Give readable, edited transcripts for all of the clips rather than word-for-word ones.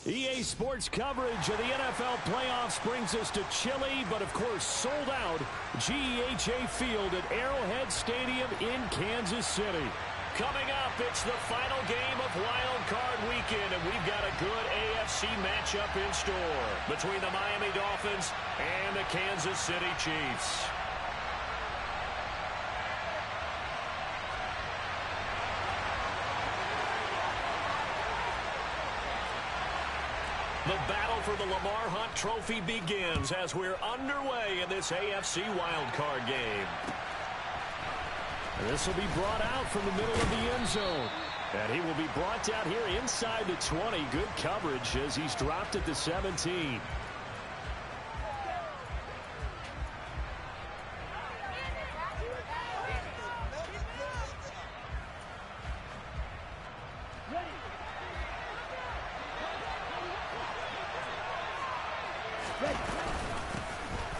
EA Sports coverage of the NFL playoffs brings us to chilly, but of course sold out GEHA Field at Arrowhead Stadium in Kansas City. Coming up, it's the final game of Wildcard Weekend, and we've got a good AFC matchup in store between the Miami Dolphins and the Kansas City Chiefs. The battle for the Lamar Hunt Trophy begins as we're underway in this AFC wildcard game. And this will be brought out from the middle of the end zone. And he will be brought down here inside the 20. Good coverage as he's dropped at the 17.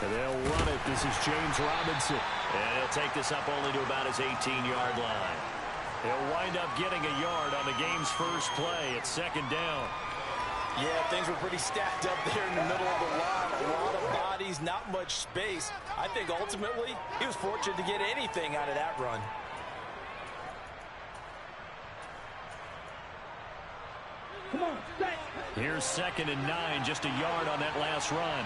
And they'll run it. This is James Robinson. And he'll take this up only to about his 18-yard line. He'll wind up getting a yard on the game's first play at second down. Yeah, things were pretty stacked up there in the middle of the line. A lot of bodies, not much space. I think ultimately he was fortunate to get anything out of that run. Come on, here's 2nd and 9, just a yard on that last run.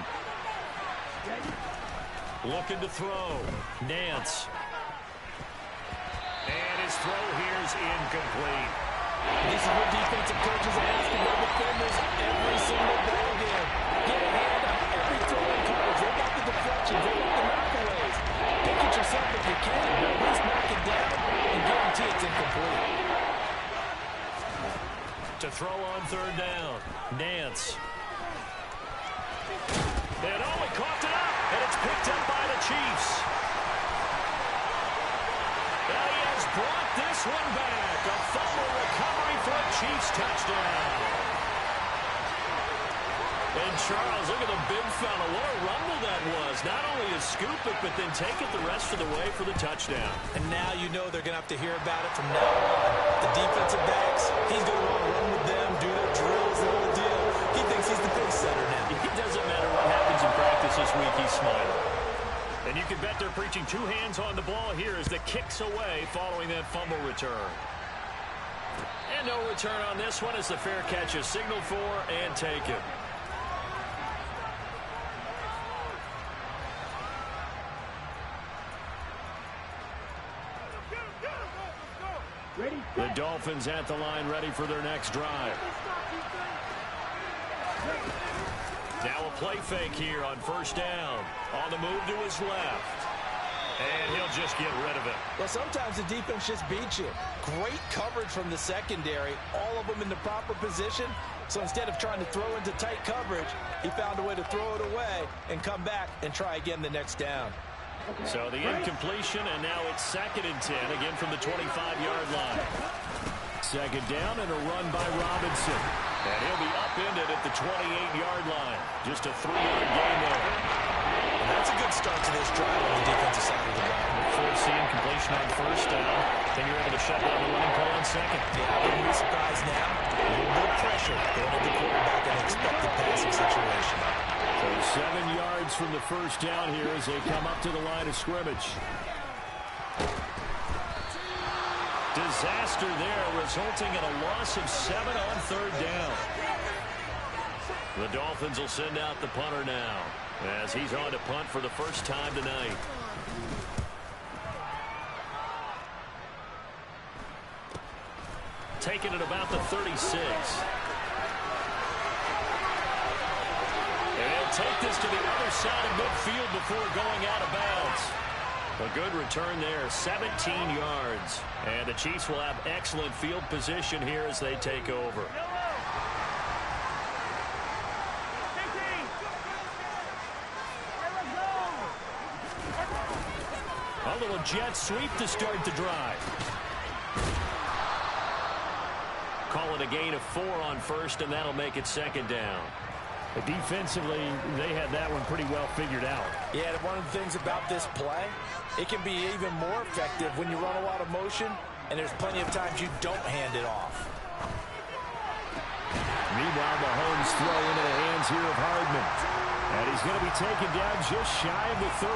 Looking to throw. Nance. And his throw here is incomplete. This is what defensive coaches are asking their defenders every single ball game. Get a hand on every throwing coverage. They got the deflections. They got the knockaways. Pick it yourself if you can, but at least knock it down and guarantee it's incomplete. To throw on 3rd down. Nance. And he coughed it up, and it's picked up by the Chiefs. And he has brought this one back. A fumble recovery for a Chiefs touchdown. And Charles, look at the big fella. What a rumble that was. Not only to scoop it, but then take it the rest of the way for the touchdown. And now you know they're going to have to hear about it from now on. The defensive backs, he's going to want to run with them, do their drills, the whole deal. He thinks he's the pace setter now. It doesn't matter what happens in practice this week, he's smiling. And you can bet they're preaching 2 hands on the ball here as the kick's away following that fumble return. And no return on this one as the fair catch is signaled for and taken. The Dolphins at the line ready for their next drive. Now a play fake here on 1st down. On the move to his left. And he'll just get rid of it. Well, sometimes the defense just beats you. Great coverage from the secondary. All of them in the proper position. So instead of trying to throw into tight coverage, he found a way to throw it away and come back and try again the next down. So the incompletion, and now it's 2nd and 10, again from the 25-yard line. 2nd down and a run by Robinson. And he'll be upended at the 28-yard line. Just a 3-yard gain there. And that's a good start to this drive on the defensive side of the ball. Forcing completion on 1st down. Then you're able to shut down the running play on 2nd. Yeah, I wouldn't be surprised now. A little bit of pressure going at the quarterback in an expected passing situation. So 7 yards from the 1st down here as they come up to the line of scrimmage. Disaster there, resulting in a loss of 7 on 3rd down. The Dolphins will send out the punter now as he's on to punt for the first time tonight. Taking it about the 36. And he'll take this to the other side of midfield before going out of bounds. A good return there, 17 yards. And the Chiefs will have excellent field position here as they take over. A little jet sweep to start the drive. Call it a gain of 4 on 1st, and that'll make it 2nd down. Defensively, they had that one pretty well figured out. Yeah, one of the things about this play, it can be even more effective when you run a lot of motion, and there's plenty of times you don't hand it off. Meanwhile, Mahomes throw into the hands here of Hardman. And he's going to be taken down just shy of the 35.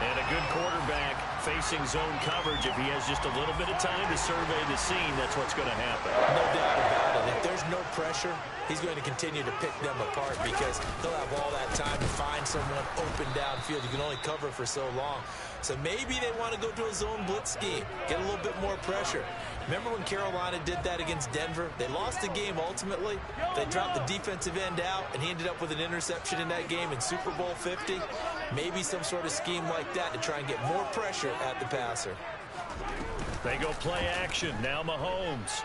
And a good quarterback facing zone coverage. If he has just a little bit of time to survey the scene, that's what's going to happen. No doubt about it. If there's no pressure, he's going to continue to pick them apart because he'll have all that time to find someone open downfield. You can only cover for so long. So maybe they want to go to a zone blitz scheme, get a little bit more pressure. Remember when Carolina did that against Denver? They lost the game ultimately. They dropped the defensive end out, and he ended up with an interception in that game in Super Bowl 50. Maybe some sort of scheme like that to try and get more pressure at the passer. They go play action. Now Mahomes.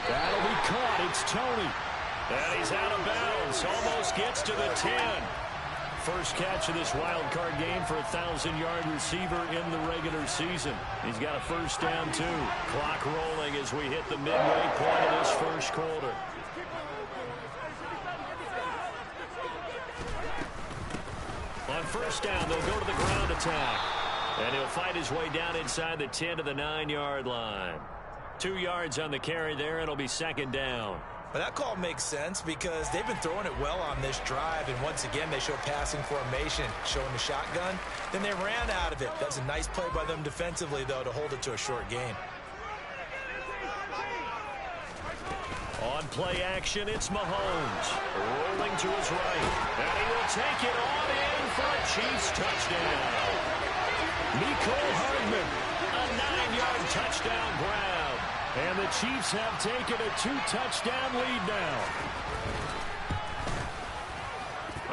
That'll be caught. It's Tony. And he's out of bounds. Almost gets to the 10. First catch of this wild card game for a 1,000-yard receiver in the regular season. He's got a first down, too. Clock rolling as we hit the midway point of this first quarter. On first down, they'll go to the ground attack. And he'll fight his way down inside the 10 to the 9-yard line. 2 yards on the carry there. It'll be second down. But that call makes sense because they've been throwing it well on this drive. And once again, they show passing formation, showing the shotgun. Then they ran out of it. That's a nice play by them defensively, though, to hold it to a short gain. On play action, it's Mahomes. Rolling to his right. And he will take it on in for a Chiefs touchdown. Mecole Hardman, a 9-yard touchdown grab. And the Chiefs have taken a 2-touchdown lead now.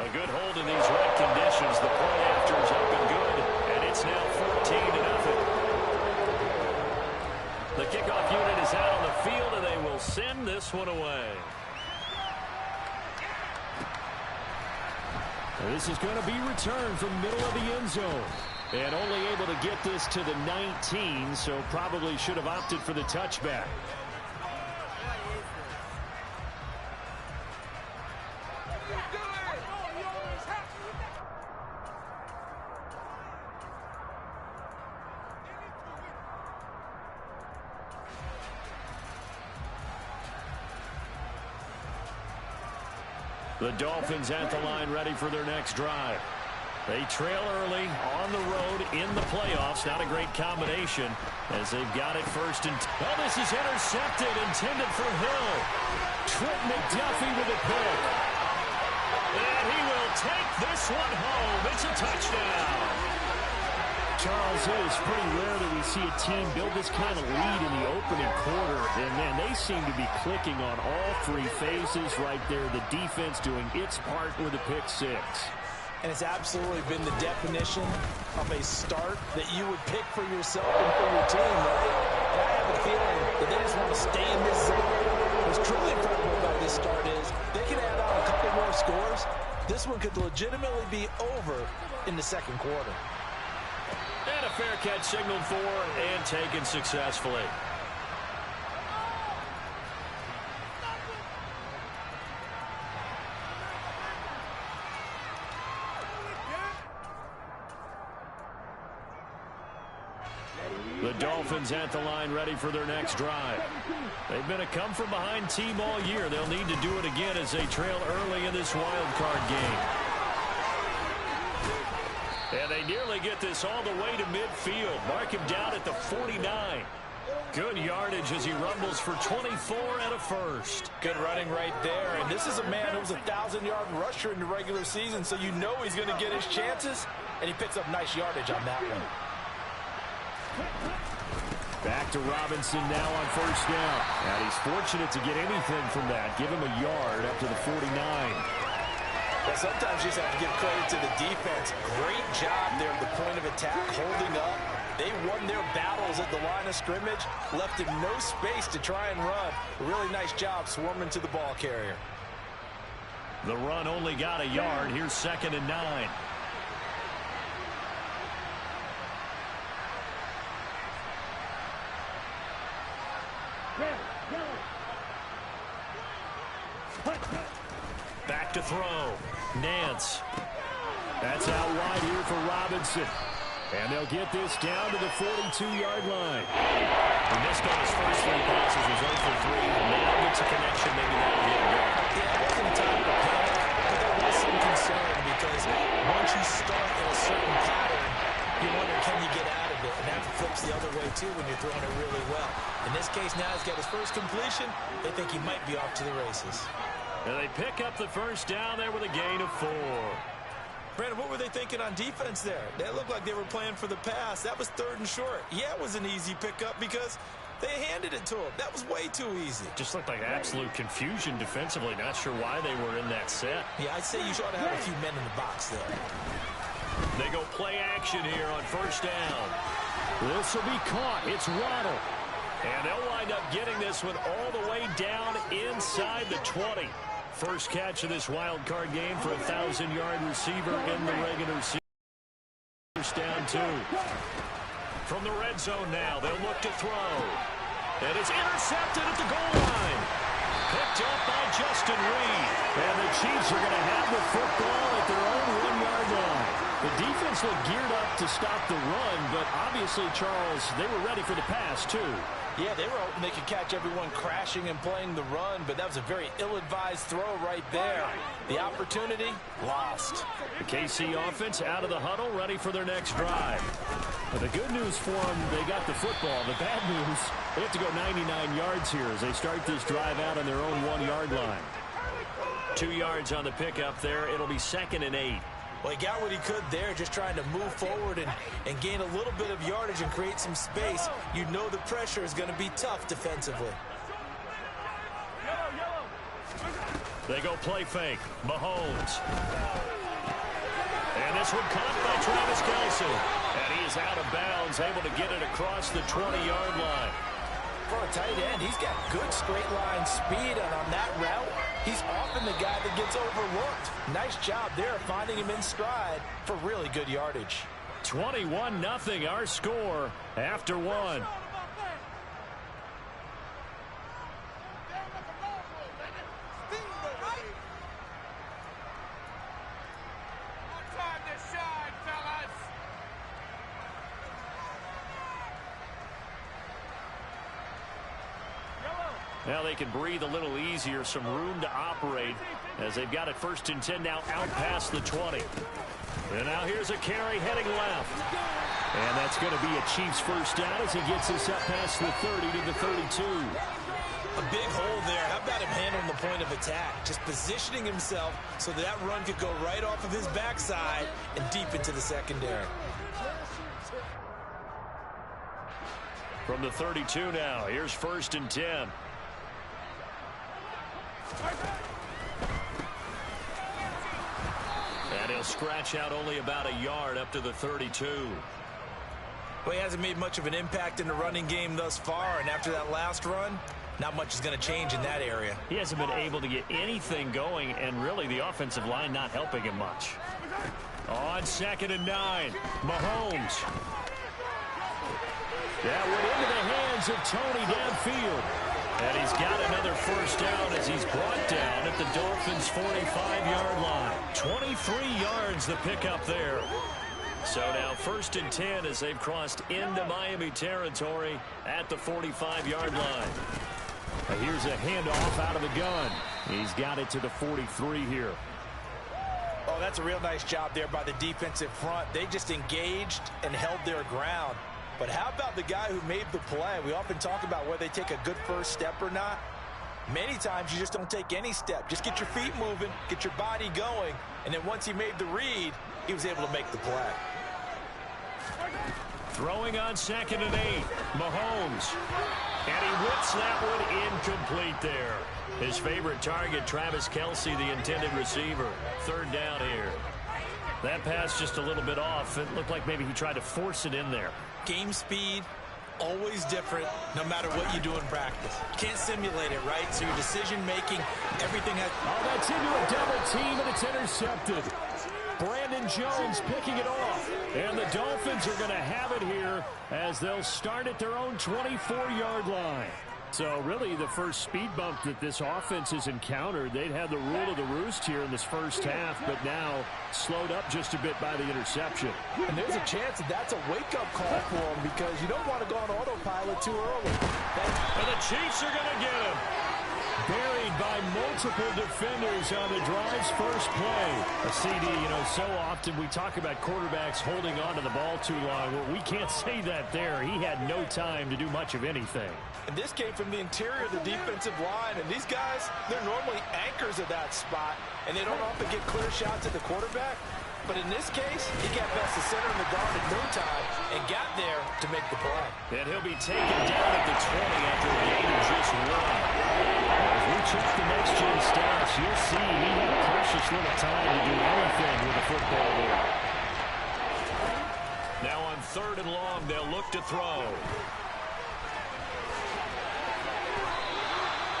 A good hold in these wet conditions. The point after is up and good. And it's now 14-0. The kickoff unit is out on the field, and they will send this one away. And this is going to be returned from middle of the end zone. And only able to get this to the 19, so probably should have opted for the touchback. The Dolphins at the line ready for their next drive. They trail early on the road in the playoffs. Not a great combination as they've got it first and... Oh, this is intercepted, intended for Hill. Trent McDuffie with a pick. And he will take this one home. It's a touchdown. Charles, it is pretty rare that we see a team build this kind of lead in the opening quarter. And, man, they seem to be clicking on all three phases right there. The defense doing its part with a pick six. And it's absolutely been the definition of a start that you would pick for yourself and for your team, right? And I have a feeling that they just want to stay in this zone. What's truly incredible about this start is they can add on a couple more scores. This one could legitimately be over in the second quarter. And a fair catch signaled for and taken successfully. The Dolphins at the line ready for their next drive. They've been a come-from-behind team all year. They'll need to do it again as they trail early in this wild card game. And they nearly get this all the way to midfield. Mark him down at the 49. Good yardage as he rumbles for 24 and a first. Good running right there. And this is a man who was a 1,000-yard rusher in the regular season, so you know he's going to get his chances. And he picks up nice yardage on that one. Back to Robinson now on first down. And he's fortunate to get anything from that. Give him a yard up to the 49. Well, sometimes you just have to give credit to the defense. Great job there at the point of attack, holding up. They won their battles at the line of scrimmage, left him no space to try and run. A really nice job swarming to the ball carrier. The run only got a yard. Here's 2nd and 9. Back to throw. Nance. That's out wide here for Robinson. And they'll get this down to the 42-yard line. He missed on his first 3 passes, was 0 for 3. Now gets a connection, maybe that'll get him going. Yeah, it wasn't a time to panic, but there was some concern because once you start in a certain pattern, you wonder, can you get out of it? And that flips the other way, too, when you're throwing it really well. In this case, now he's got his first completion. They think he might be off to the races. And they pick up the first down there with a gain of 4. Brandon, what were they thinking on defense there? They looked like they were playing for the pass. That was 3rd and short. Yeah, it was an easy pickup because they handed it to him. That was way too easy. Just looked like absolute confusion defensively. Not sure why they were in that set. Yeah, I'd say you ought to have a few men in the box there. They go play action here on first down. This will be caught. It's Waddle. And they'll wind up getting this one all the way down inside the 20. First catch of this wild card game for a 1,000-yard receiver in the regular season. First down 2. From the red zone now, they'll look to throw. And it's intercepted at the goal line. Picked up by Justin Reed. And the Chiefs are going to have the football at their own 1-yard line. The defense looked geared up to stop the run, but obviously, Charles, they were ready for the pass, too. Yeah, they were hoping they could catch everyone crashing and playing the run, but that was a very ill-advised throw right there. The opportunity, lost. The KC offense out of the huddle, ready for their next drive. But the good news for them, they got the football. The bad news, they have to go 99 yards here as they start this drive out on their own 1-yard line. 2 yards on the pickup there. It'll be 2nd and 8. Well, he got what he could there, just trying to move forward and gain a little bit of yardage and create some space. You know the pressure is going to be tough defensively. They go play fake. Mahomes. And this one caught by Travis Kelce. And he is out of bounds, able to get it across the 20-yard line. For a tight end, he's got good straight-line speed, and on that route, he's often the guy that gets overlooked. Nice job there finding him in stride for really good yardage. 21-0 our score after 1. Now they can breathe a little easier, some room to operate as they've got it 1st and 10 now out past the 20. And now here's a carry heading left. And that's going to be a Chiefs first down as he gets us up past the 30 to the 32. A big hole there. How about him handling the point of attack? Just positioning himself so that run could go right off of his backside and deep into the secondary. From the 32 now, here's 1st and 10. And he'll scratch out only about a yard up to the 32. Well, he hasn't made much of an impact in the running game thus far, and after that last run, not much is going to change in that area. He hasn't been able to get anything going, and really the offensive line not helping him much. On 2nd and 9, Mahomes. That went into the hands of Tony downfield. And he's got another first down as he's brought down at the Dolphins' 45-yard line. 23 yards the pickup there. So now 1st and 10 as they've crossed into Miami territory at the 45-yard line. Here's a handoff out of the gun. He's got it to the 43 here. Oh, that's a real nice job there by the defensive front. They just engaged and held their ground. But how about the guy who made the play? We often talk about whether they take a good first step or not. Many times you just don't take any step. Just get your feet moving, get your body going, and then once he made the read, he was able to make the play. Throwing on 2nd and 8, Mahomes. And he whips that one incomplete there. His favorite target, Travis Kelce, the intended receiver. 3rd down here. That pass just a little bit off. It looked like maybe he tried to force it in there. Game speed, always different, no matter what you do in practice. You can't simulate it, right? So your decision-making, everything has... Oh, that's into a double team, and it's intercepted. Brandon Jones picking it off. And the Dolphins are going to have it here as they'll start at their own 24-yard line. So really the first speed bump that this offense has encountered, they'd had the rule of the roost here in this first half, but now slowed up just a bit by the interception. And there's a chance that that's a wake-up call for them because you don't want to go on autopilot too early. And the Chiefs are going to get him. Buried by multiple defenders on the drive's first play. A CD, so often we talk about quarterbacks holding on to the ball too long. Well, we can't say that there. He had no time to do much of anything. And this came from the interior of the defensive line. And these guys, they're normally anchors of that spot. And they don't often get clear shots at the quarterback. But in this case, he got past the center of the guard in no time and got there to make the play. And he'll be taken down at the 20 after a gain of just one. As we check the next-gen stats, you'll see he had precious little time to do anything with the football there. Now on 3rd and long, they'll look to throw.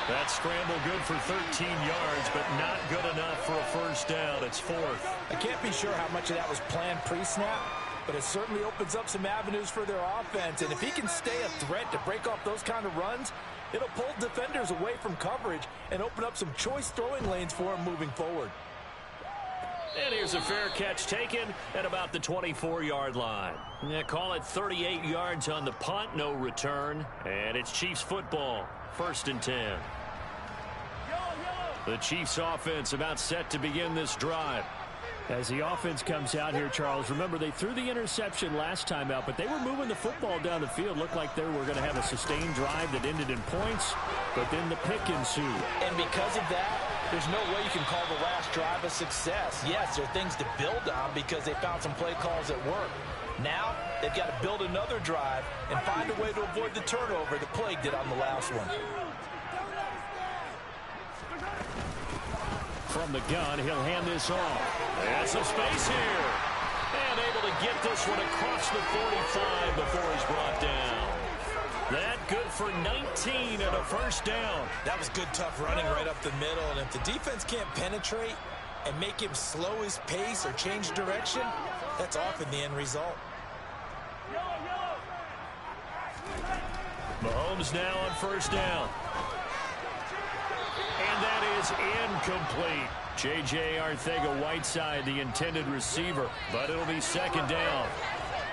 That scramble good for 13 yards, but not good enough for a first down. It's 4th. I can't be sure how much of that was planned pre-snap, but it certainly opens up some avenues for their offense. And if he can stay a threat to break off those kind of runs, it'll pull defenders away from coverage and open up some choice throwing lanes for him moving forward. And here's a fair catch taken at about the 24-yard line. Yeah, call it 38 yards on the punt, no return. And it's Chiefs football, 1st and 10. The Chiefs offense about set to begin this drive. As the offense comes out here, Charles, remember they threw the interception last time out, but they were moving the football down the field. Looked like they were going to have a sustained drive that ended in points, but then the pick ensued. And because of that, there's no way you can call the last drive a success. Yes, there are things to build on because they found some play calls that work. Now, they've got to build another drive and find a way to avoid the turnover that plagued it on the last one. From the gun, he'll hand this off. There's some space here. And able to get this one across the 45 before he's brought down. That good for 19 and a first down. That was good, tough running right up the middle. And if the defense can't penetrate and make him slow his pace or change direction, that's often the end result. Mahomes now on first down. And that is incomplete. J.J. Arcega-Whiteside, the intended receiver, but it'll be 2nd down.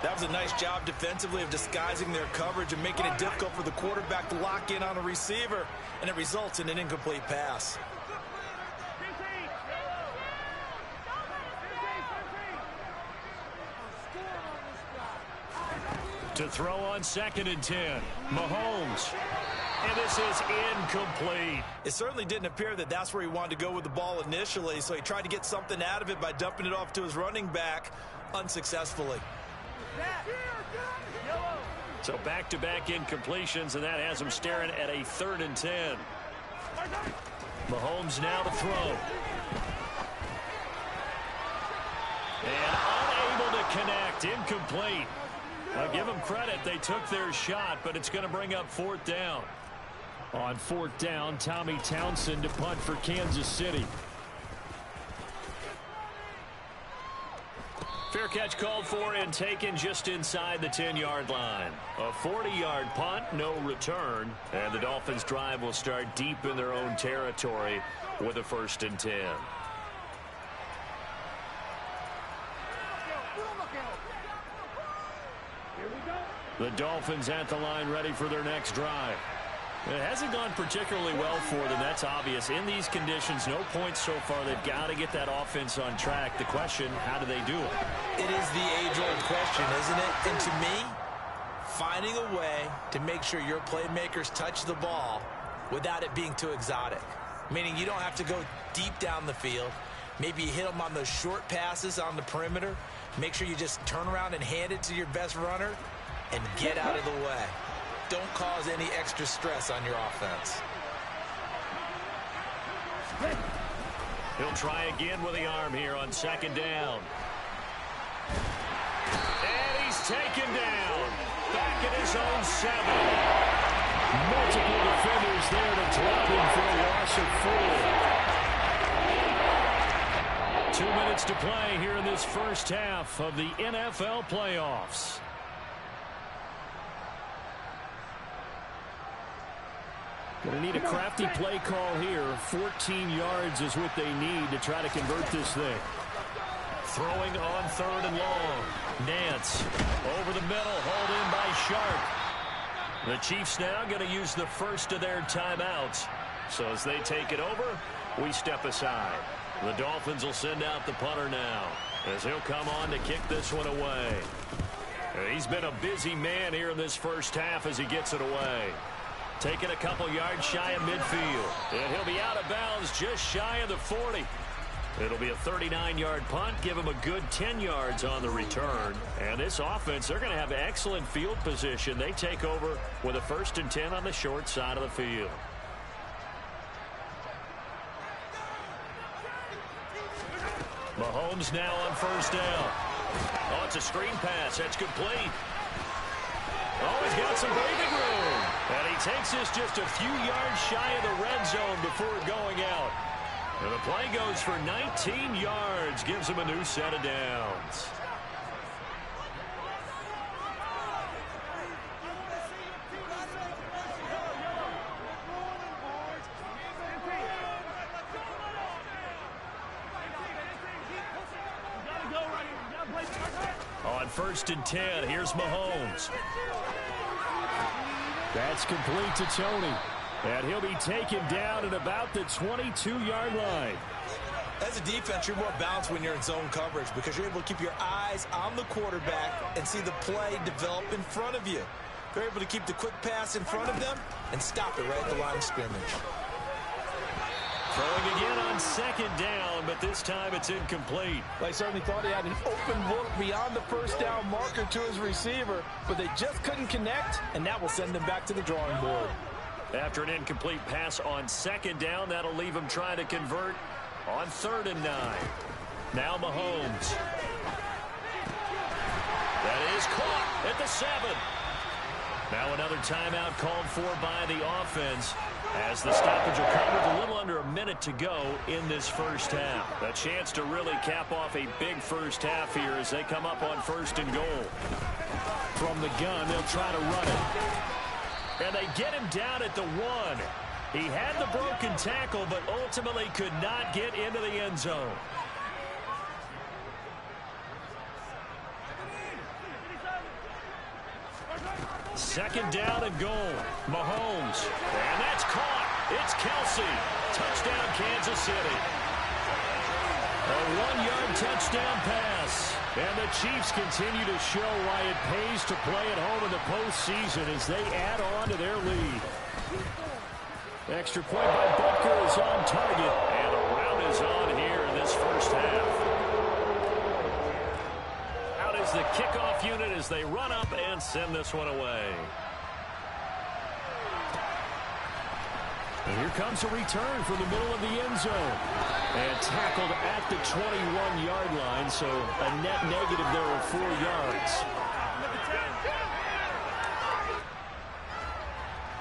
That was a nice job defensively of disguising their coverage and making it difficult for the quarterback to lock in on a receiver, and it results in an incomplete pass. To throw on 2nd and 10, Mahomes. And this is incomplete. It certainly didn't appear that that's where he wanted to go with the ball initially, so he tried to get something out of it by dumping it off to his running back unsuccessfully. So back-to-back incompletions, and that has him staring at a 3rd and 10. Mahomes now to throw. And unable to connect, incomplete. I'll give them credit. They took their shot, but it's going to bring up 4th down. On 4th down, Tommy Townsend to punt for Kansas City. Fair catch called for and taken just inside the 10-yard line. A 40-yard punt, no return. And the Dolphins' drive will start deep in their own territory with a 1st and 10. The Dolphins at the line ready for their next drive. It hasn't gone particularly well for them. That's obvious. In these conditions, no points so far. They've got to get that offense on track. The question, how do they do it? It is the age-old question, isn't it? And to me, finding a way to make sure your playmakers touch the ball without it being too exotic. Meaning you don't have to go deep down the field. Maybe you hit them on those short passes on the perimeter. Make sure you just turn around and hand it to your best runner and get out of the way. Don't cause any extra stress on your offense. He'll try again with the arm here on 2nd down. And he's taken down. Back at his own 7. Multiple defenders there to drop him for a loss of 4. 2 minutes to play here in this first half of the NFL playoffs. They need a crafty play call here. 14 yards is what they need to try to convert this thing. Throwing on 3rd and long. Nance over the middle, hauled in by Sharp. The Chiefs now going to use the first of their timeouts. So as they take it over, we step aside. The Dolphins will send out the punter now, as he'll come on to kick this one away. He's been a busy man here in this first half as he gets it away. Taking a couple yards shy of midfield. And he'll be out of bounds just shy of the 40. It'll be a 39-yard punt. Give him a good 10 yards on the return. And this offense, they're going to have excellent field position. They take over with a 1st and 10 on the short side of the field. Mahomes now on 1st down. Oh, it's a screen pass. That's complete. Oh, he's got some breathing room. And he takes this just a few yards shy of the red zone before going out. And the play goes for 19 yards. Gives him a new set of downs. On 1st and 10, here's Mahomes. That's complete to Tony. And he'll be taken down at about the 22-yard line. As a defense, you're more balanced when you're in zone coverage because you're able to keep your eyes on the quarterback and see the play develop in front of you. They're able to keep the quick pass in front of them and stop it right at the line of scrimmage. Throwing again on 2nd down, but this time it's incomplete. They certainly thought he had an open look beyond the 1st down marker to his receiver, but they just couldn't connect, and that will send them back to the drawing board. After an incomplete pass on 2nd down, that'll leave him trying to convert on 3rd and 9. Now Mahomes. That is caught at the 7. Now another timeout called for by the offense as the stoppage will come with a little under a minute to go in this first half. A chance to really cap off a big first half here as they come up on 1st and goal. From the gun, they'll try to run it. And they get him down at the 1. He had the broken tackle, but ultimately could not get into the end zone. Second down and goal. Mahomes. And that's caught. It's Kelsey. Touchdown, Kansas City. A 1-yard touchdown pass. And the Chiefs continue to show why it pays to play at home in the postseason as they add on to their lead. Extra point by Butker is on target. And the round is on here in this first half. Out is the kickoff unit as they run up and send this one away. And here comes a return from the middle of the end zone. And tackled at the 21-yard line, so a net negative there of 4 yards.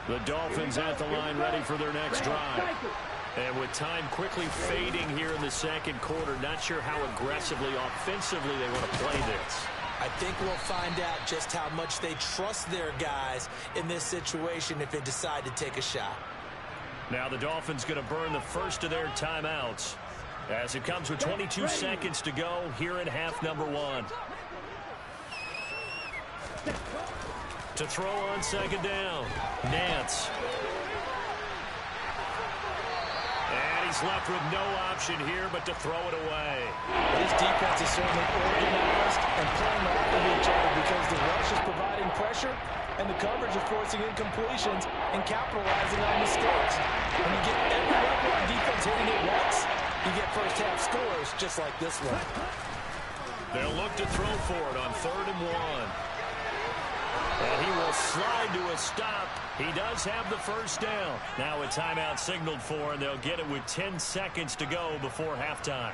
The Dolphins at the line ready for their next drive. And with time quickly fading here in the second quarter, not sure how aggressively, offensively they want to play this. I think we'll find out just how much they trust their guys in this situation if they decide to take a shot. Now the Dolphins going to burn the first of their timeouts as it comes with 22 seconds to go here in half number 1. To throw on second down, Nance. And he's left with no option here but to throw it away. This defense is certainly organized and playing off of each other because the rush is providing pressure and the coverage is forcing incompletions and capitalizing on mistakes. When you get every level on defense hitting it once, you get first half scores just like this one. They'll look to throw for it on 3rd and 1. And he will slide to a stop. He does have the first down. Now a timeout signaled for, and they'll get it with 10 seconds to go before halftime.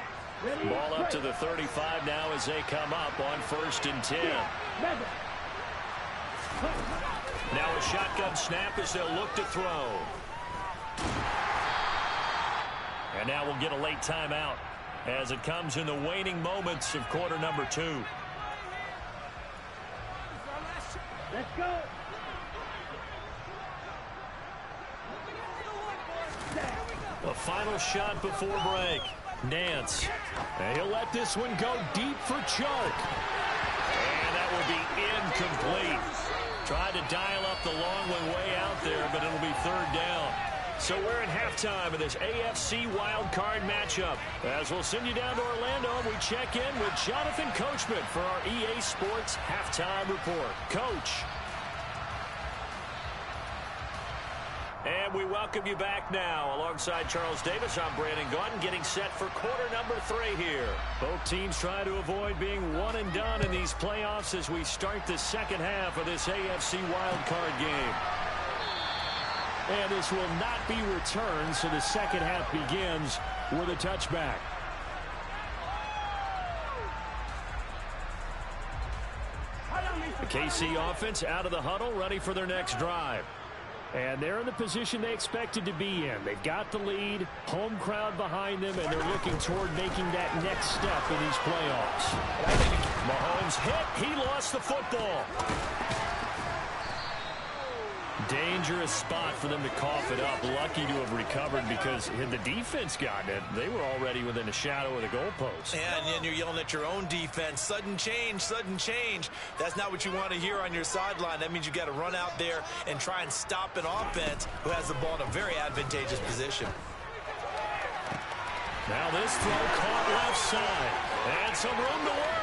Ball up to the 35 now as they come up on 1st and 10. Now a shotgun snap as they'll look to throw. And now we'll get a late timeout as it comes in the waning moments of quarter number 2. Let's go. A final shot before break. Nance. And he'll let this one go deep for Chark. And that will be incomplete. Tried to dial up the long one way out there, but it'll be third down. So we're at halftime of this AFC Wildcard matchup. As we'll send you down to Orlando, we check in with Jonathan Coachman for our EA Sports Halftime Report. Coach. And we welcome you back now. Alongside Charles Davis, I'm Brandon Gaudin, getting set for quarter number 3 here. Both teams try to avoid being one and done in these playoffs as we start the second half of this AFC wildcard game. And this will not be returned, so the second half begins with a touchback. The KC offense out of the huddle, ready for their next drive. And they're in the position they expected to be in. They've got the lead, home crowd behind them, and they're looking toward making that next step in these playoffs. Mahomes hit. He lost the football. Dangerous spot for them to cough it up. Lucky to have recovered because had the defense gotten it, they were already within a shadow of the goalpost. Yeah, and then you're yelling at your own defense. Sudden change, sudden change. That's not what you want to hear on your sideline. That means you got to run out there and try and stop an offense who has the ball in a very advantageous position. Now this throw caught left side. And some room to work.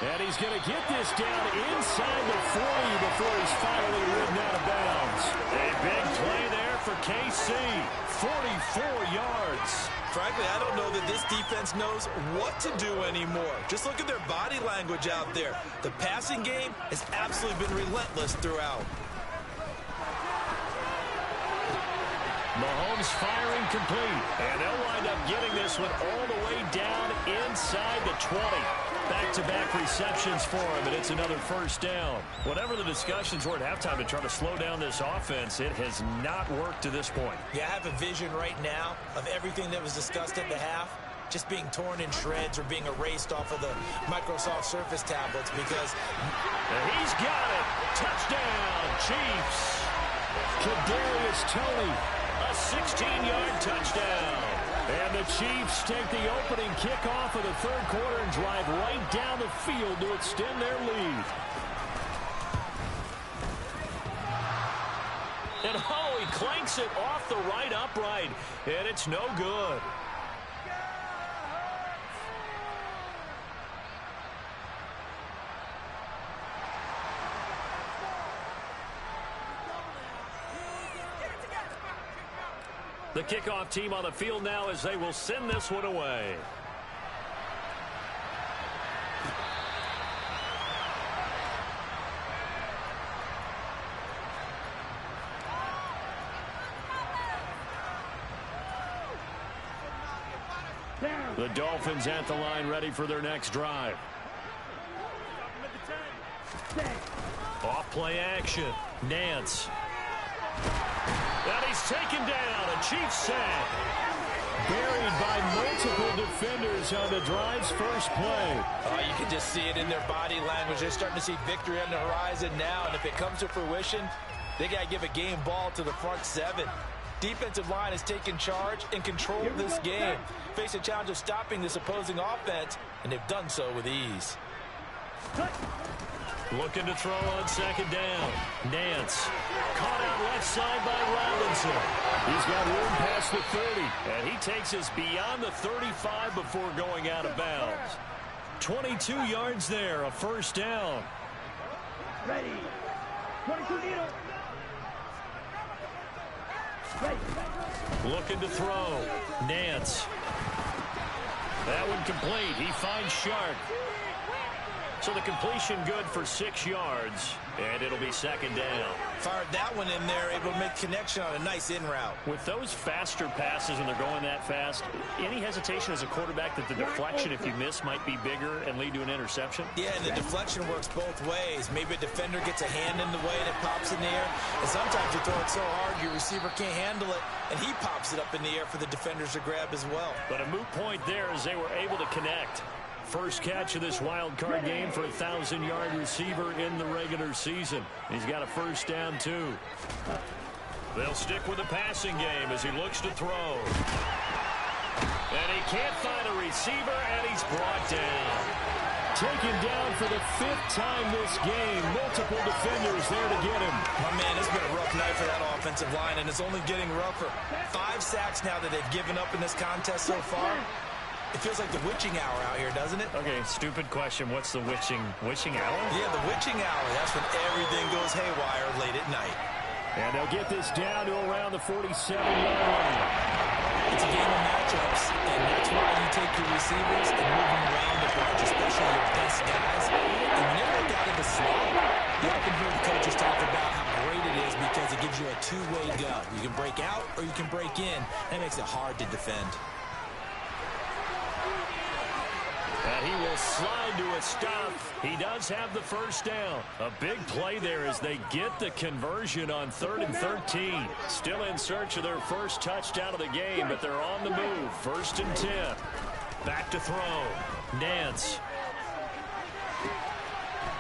And he's going to get this down inside the 40 before he's finally ridden out of bounds. A big play there for KC. 44 yards. Frankly, I don't know that this defense knows what to do anymore. Just look at their body language out there. The passing game has absolutely been relentless throughout. Mahomes firing complete. And they'll wind up getting this one all the way down inside the 20. Back-to-back receptions for him, and it's another first down. Whatever the discussions were at halftime to try to slow down this offense, it has not worked to this point. Yeah, I have a vision right now of everything that was discussed at the half just being torn in shreds or being erased off of the Microsoft Surface tablets because... And he's got it. Touchdown, Chiefs. Kadarius Toney, a 16-yard touchdown. And the Chiefs take the opening kickoff of the third quarter and drive right down the field to extend their lead. And oh, he clanks it off the right upright, and it's no good. The kickoff team on the field now as they will send this one away. The Dolphins at the line ready for their next drive. Off play action. Nance. And he's taken down. A Chiefs sack. Buried by multiple defenders on the drive's first play. You can just see it in their body language. They're starting to see victory on the horizon now. And if it comes to fruition, they got to give a game ball to the front seven. Defensive line has taken charge and control of this game. Face a challenge of stopping this opposing offense, and they've done so with ease. Looking to throw on second down. Nance. Caught out left side by Robinson. He's got room past the 30. And he takes us beyond the 35 before going out of bounds. 22 yards there, a first down. Ready. 22 needle. Ready. Looking to throw. Nance. That one complete. He finds Shark. So the completion good for 6 yards, and it'll be second down. Fired that one in there, able to make connection on a nice in route. With those faster passes and they're going that fast, any hesitation as a quarterback that the deflection, if you miss, might be bigger and lead to an interception? Yeah, and the deflection works both ways. Maybe a defender gets a hand in the way and it pops in the air, and sometimes you throw it so hard your receiver can't handle it, and he pops it up in the air for the defenders to grab as well. But a moot point there as they were able to connect. First catch of this wild card game for a 1,000-yard receiver in the regular season. He's got a first down, too. They'll stick with the passing game as he looks to throw. And he can't find a receiver, and he's brought down. Taken down for the 5th time this game. Multiple defenders there to get him. My man, it's been a rough night for that offensive line, and it's only getting rougher. 5 sacks now that they've given up in this contest so far. It feels like the witching hour out here, doesn't it? Okay, stupid question. What's the witching hour? Yeah, the witching hour. That's when everything goes haywire late at night. And they'll get this down to around the 47-yard line. It's a game of matchups, and that's why you take your receivers and move them around a bunch, especially your best guys. And when they're looked out of the slot, you often hear the coaches talk about how great it is because it gives you a two-way go. You can break out or you can break in. That makes it hard to defend. And he will slide to a stop. He does have the first down. A big play there as they get the conversion on 3rd and 13. Still in search of their first touchdown of the game, but they're on the move. 1st and 10. Back to throw. Nance.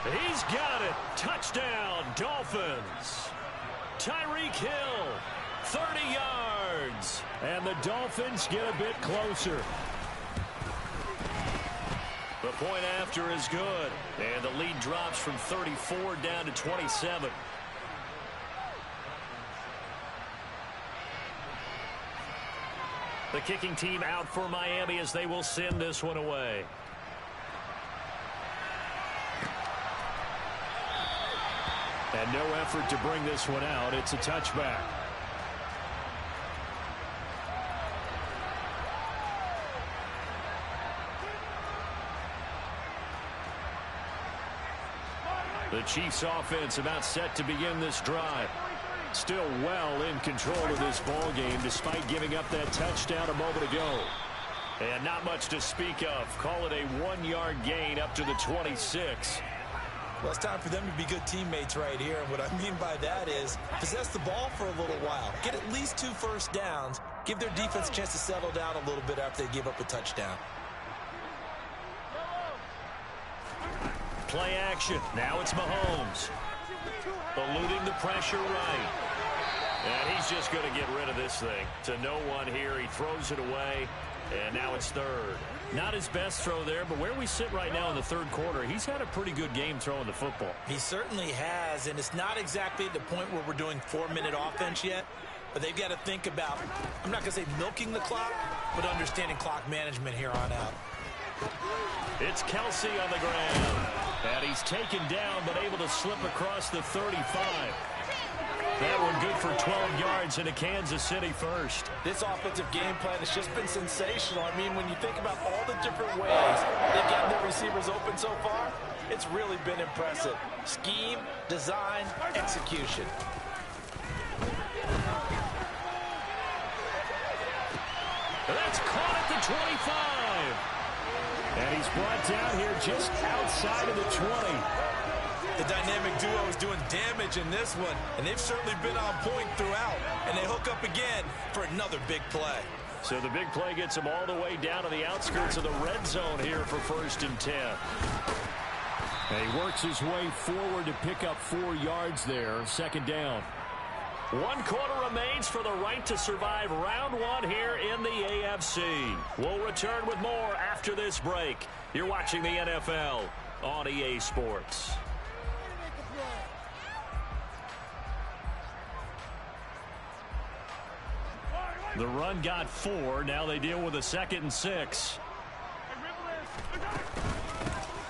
He's got it. Touchdown, Dolphins. Tyreek Hill, 30 yards. And the Dolphins get a bit closer. The point after is good, and the lead drops from 34 down to 27. The kicking team out for Miami as they will send this one away. And no effort to bring this one out. It's a touchback. The Chiefs offense about set to begin this drive. Still well in control of this ball game despite giving up that touchdown a moment ago. And not much to speak of. Call it a 1-yard gain up to the 26. Well, it's time for them to be good teammates right here. And what I mean by that is possess the ball for a little while. Get at least 2 first downs. Give their defense a chance to settle down a little bit after they give up a touchdown. Play action. Now it's Mahomes. Eluding the pressure right. And he's just going to get rid of this thing. To no one here. He throws it away. And now it's 3rd. Not his best throw there, but where we sit right now in the 3rd quarter, he's had a pretty good game throwing the football. He certainly has, and it's not exactly at the point where we're doing 4-minute offense yet, but they've got to think about, I'm not going to say milking the clock, but understanding clock management here on out. It's Kelsey on the ground. And he's taken down, but able to slip across the 35. That one good for 12 yards into Kansas City first. This offensive game plan has just been sensational. I mean, when you think about all the different ways they've gotten their receivers open so far, it's really been impressive. Scheme, design, execution. That's caught at the 25. And he's brought down here just outside of the 20. The dynamic duo is doing damage in this one, and they've certainly been on point throughout. And they hook up again for another big play. So the big play gets him all the way down to the outskirts of the red zone here for 1st and 10. And he works his way forward to pick up 4 yards there. 2nd down. 1 quarter remains for the right to survive round 1 here in the AFC. We'll return with more after this break. You're watching the NFL on EA Sports. The run got 4. Now they deal with a 2nd and 6.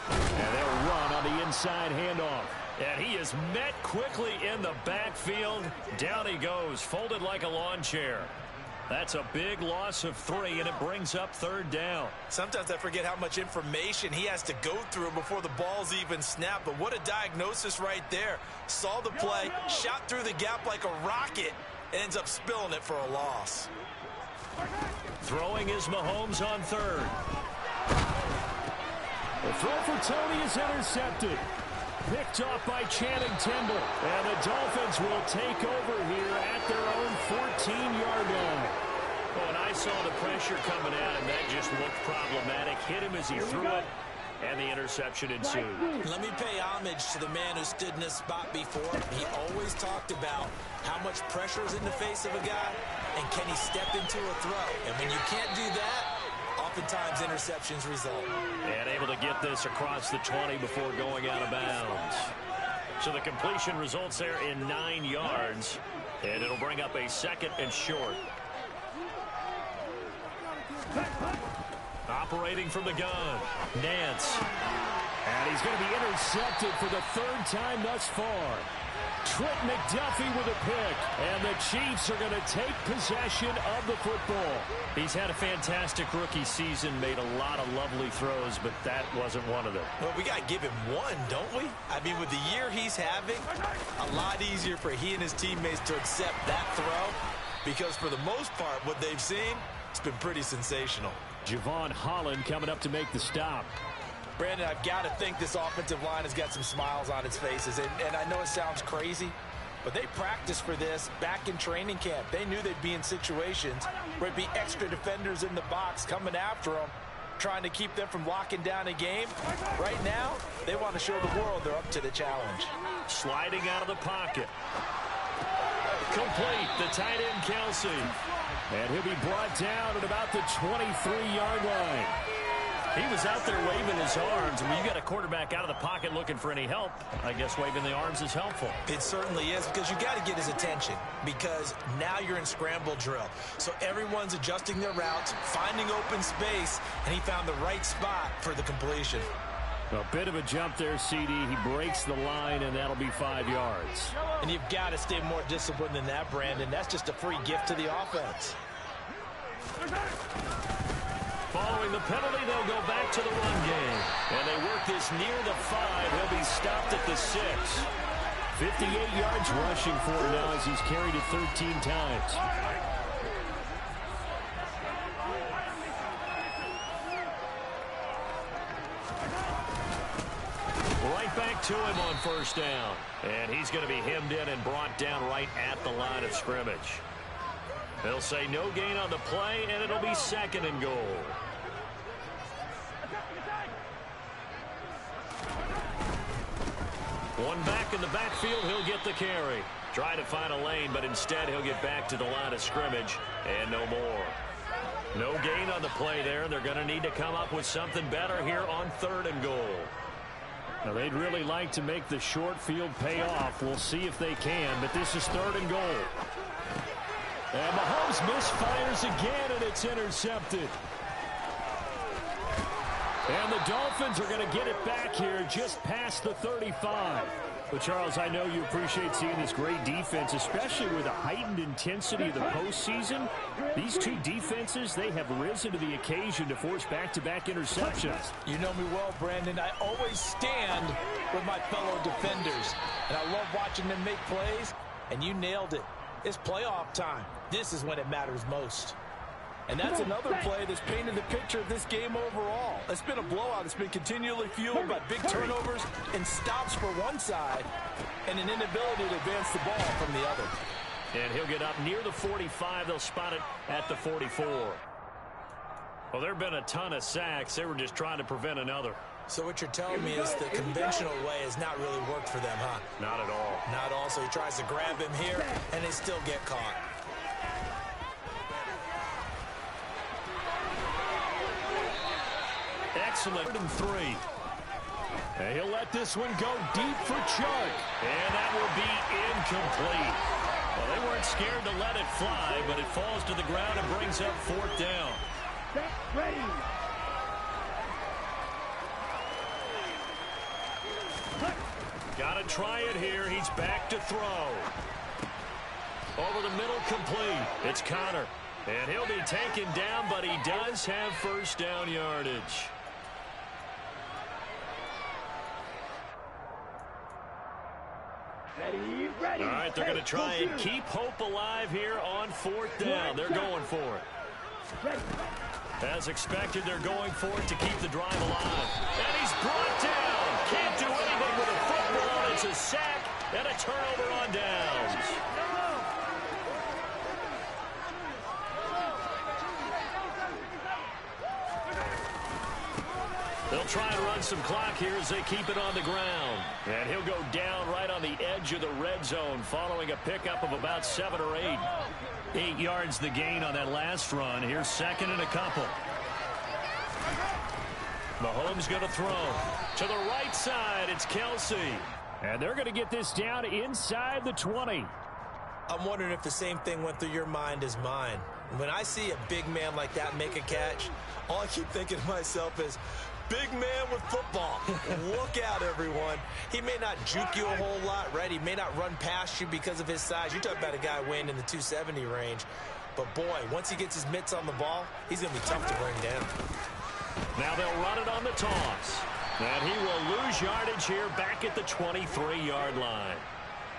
And they'll run on the inside handoff. And he is met quickly in the backfield. Down he goes, folded like a lawn chair. That's a big loss of 3, and it brings up 3rd down. Sometimes I forget how much information he has to go through before the ball's even snapped. But what a diagnosis right there. Saw the play, shot through the gap like a rocket, and ends up spilling it for a loss. Throwing is Mahomes on 3rd. The throw for Tony is intercepted. Picked off by Channing Tindall. And the Dolphins will take over here at their own 14-yard line. Oh, and I saw the pressure coming at him. That just looked problematic. Hit him as he threw it. and the interception ensued. Let me pay homage to the man who stood in this spot before. He always talked about how much pressure is in the face of a guy, and can he step into a throw? And when you can't do that, oftentimes interceptions result. And able to get this across the 20 before going out of bounds. So the completion results there in 9 yards, and it'll bring up a 2nd and short. Operating from the gun, Nance. And he's going to be intercepted for the 3rd time thus far. Trent McDuffie with a pick, and the Chiefs are going to take possession of the football. He's had a fantastic rookie season, made a lot of lovely throws, but that wasn't one of them. Well, we got to give him one, don't we? I mean, with the year he's having, a lot easier for he and his teammates to accept that throw, because for the most part, what they've seen, it's been pretty sensational. Javon Holland coming up to make the stop. Brandon, I've got to think this offensive line has got some smiles on its faces. And I know it sounds crazy, but they practiced for this back in training camp. They knew they'd be in situations where it'd be extra defenders in the box coming after them, trying to keep them from locking down a game. Right now, they want to show the world they're up to the challenge. Sliding out of the pocket. Complete, the tight end, Kelsey. And he'll be brought down at about the 23-yard line. He was out there waving his arms. When you got a quarterback out of the pocket looking for any help, I guess waving the arms is helpful. It certainly is, because you got to get his attention, because now you're in scramble drill. So everyone's adjusting their routes, finding open space, and he found the right spot for the completion. A bit of a jump there, CD. He breaks the line, and that'll be 5 yards. And you've got to stay more disciplined than that, Brandon. That's just a free gift to the offense. Following the penalty, they'll go back to the run game. And they work this near the 5. He'll be stopped at the 6. 58 yards rushing for him now as he's carried it 13 times. Right back to him on 1st down. And he's going to be hemmed in and brought down right at the line of scrimmage. They'll say no gain on the play, and it'll be 2nd and goal. One back in the backfield, he'll get the carry. Try to find a lane, but instead he'll get back to the line of scrimmage, and no more. No gain on the play there. They're going to need to come up with something better here on 3rd and goal. Now, they'd really like to make the short field pay off. We'll see if they can, but this is 3rd and goal. And Mahomes misfires again, and it's intercepted. And the Dolphins are going to get it back here just past the 35. But, Charles, I know you appreciate seeing this great defense, especially with the heightened intensity of the postseason. These two defenses, they have risen to the occasion to force back-to-back interceptions. You know me well, Brandon. I always stand with my fellow defenders. And I love watching them make plays, and you nailed it. It's playoff time. This is when it matters most. And that's another play that's painted the picture of this game overall. It's been a blowout. It's been continually fueled by big turnovers and stops for one side and an inability to advance the ball from the other. And he'll get up near the 45. They'll spot it at the 44. Well, there have been a ton of sacks. They were just trying to prevent another. So what you're telling me is the conventional way has not really worked for them, huh? Not at all. Not at all. So he tries to grab him here, and they still get caught. Excellent. 3rd and 3. And he'll let this one go deep for Chark. And that will be incomplete. Well, they weren't scared to let it fly, but it falls to the ground and brings up 4th down. Ready. Got to try it here. He's back to throw. Over the middle, complete. It's Connor. And he'll be taken down, but he does have 1st down yardage. Ready. All right, they're going to try and keep hope alive here on 4th down. They're going for it. Ready. As expected, they're going for it to keep the drive alive. And he's brought down. Can't do anything with a football. It's a sack and a turnover on downs. They'll try and run some clock here as they keep it on the ground. And he'll go down right on the edge of the red zone following a pickup of about 7 or 8. 8 yards the gain on that last run. Here's second and a couple. Mahomes going to throw. To the right side, it's Kelsey. And they're going to get this down inside the 20. I'm wondering if the same thing went through your mind as mine. When I see a big man like that make a catch, all I keep thinking to myself is, big man with football. Look out, everyone. He may not juke you a whole lot, right? He may not run past you because of his size. You're talking about a guy weighing in the 270 range. But, boy, once he gets his mitts on the ball, he's going to be tough to bring down. Now they'll run it on the toss. And he will lose yardage here back at the 23-yard line.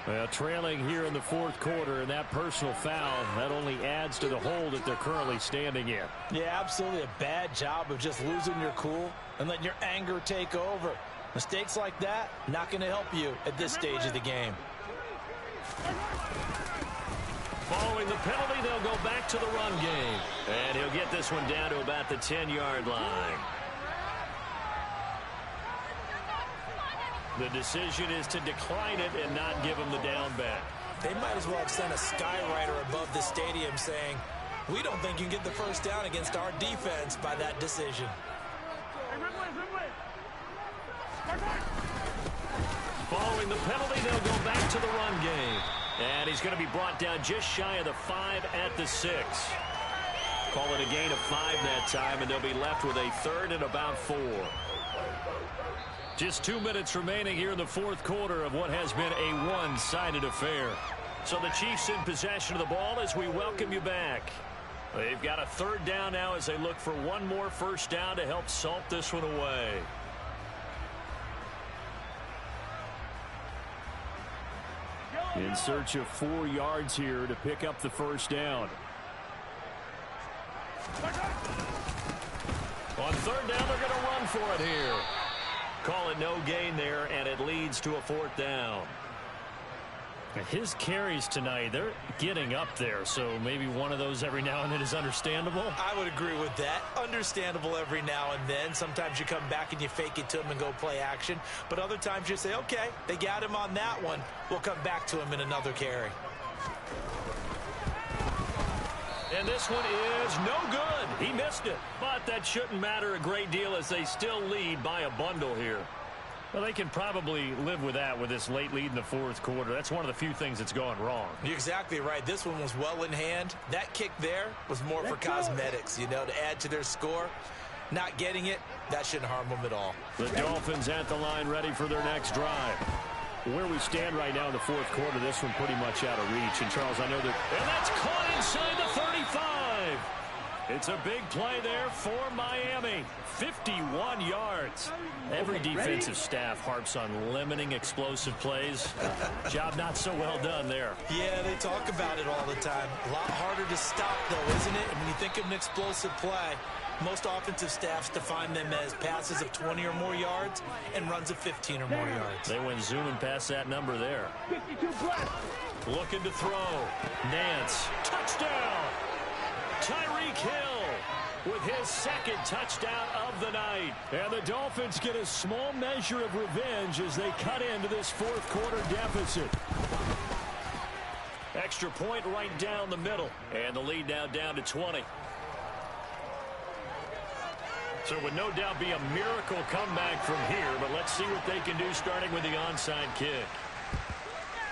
Well, trailing here in the fourth quarter, and that personal foul, that only adds to the hole that they're currently standing in. Yeah, absolutely a bad job of just losing your cool and letting your anger take over. Mistakes like that, not going to help you at this stage of the game. Following the penalty, they'll go back to the run game. And he'll get this one down to about the 10-yard line. The decision is to decline it and not give him the down back. They might as well have sent a skywriter above the stadium saying, we don't think you can get the first down against our defense by that decision. Following the penalty, they'll go back to the run game. And he's going to be brought down just shy of the 5 at the 6. Call it a gain of 5 that time, and they'll be left with a third and about 4. Just 2 minutes remaining here in the fourth quarter of what has been a one-sided affair. So the Chiefs in possession of the ball as we welcome you back. They've got a third down now as they look for one more first down to help salt this one away. In search of 4 yards here to pick up the first down. On third down, they're going to run for it here. Call it no gain there, and it leads to a fourth down. His carries tonight, they're getting up there, so maybe one of those every now and then is understandable. I would agree with that. Understandable every now and then. Sometimes you come back and you fake it to him and go play action. But other times you say, okay, they got him on that one. We'll come back to him in another carry. And this one is no good. He missed it. But that shouldn't matter a great deal as they still lead by a bundle here. Well, they can probably live with that with this late lead in the fourth quarter. That's one of the few things that's gone wrong. You're exactly right. This one was well in hand. That kick there was more for cosmetics, you know, to add to their score. Not getting it, that shouldn't harm them at all. The Dolphins at the line ready for their next drive. Where we stand right now in the fourth quarter, this one pretty much out of reach. And, Charles, I know that... And that's caught inside the 35. It's a big play there for Miami. 51 yards. Every defensive staff harps on limiting explosive plays. Job not so well done there. Yeah, they talk about it all the time. A lot harder to stop, though, isn't it? And when you think of an explosive play, most offensive staffs define them as passes of 20 or more yards and runs of 15 or more yards. They went zooming past that number there. 52 plus. Looking to throw. Nance. Touchdown. Tyreek Hill with his second touchdown of the night. And the Dolphins get a small measure of revenge as they cut into this fourth quarter deficit. Extra point right down the middle. And the lead now down to 20. So it would no doubt be a miracle comeback from here, but let's see what they can do starting with the onside kick.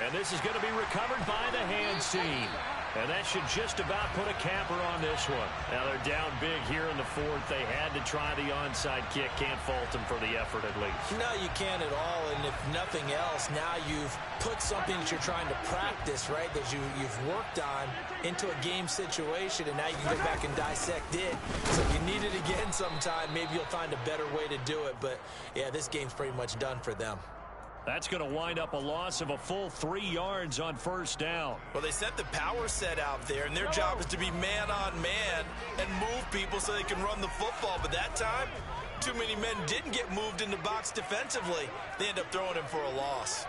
And this is going to be recovered by the hands team. And that should just about put a capper on this one. Now they're down big here in the fourth. They had to try the onside kick. Can't fault them for the effort at least. No, you can't at all. And if nothing else, now you've put something that you're trying to practice, right, that you've worked on into a game situation, and now you can go back and dissect it. So if you need it again sometime, maybe you'll find a better way to do it. But, yeah, this game's pretty much done for them. That's going to wind up a loss of a full 3 yards on first down. Well, they sent the power set out there, and their job is to be man-on-man and move people so they can run the football. But that time, too many men didn't get moved in the box defensively. They end up throwing him for a loss.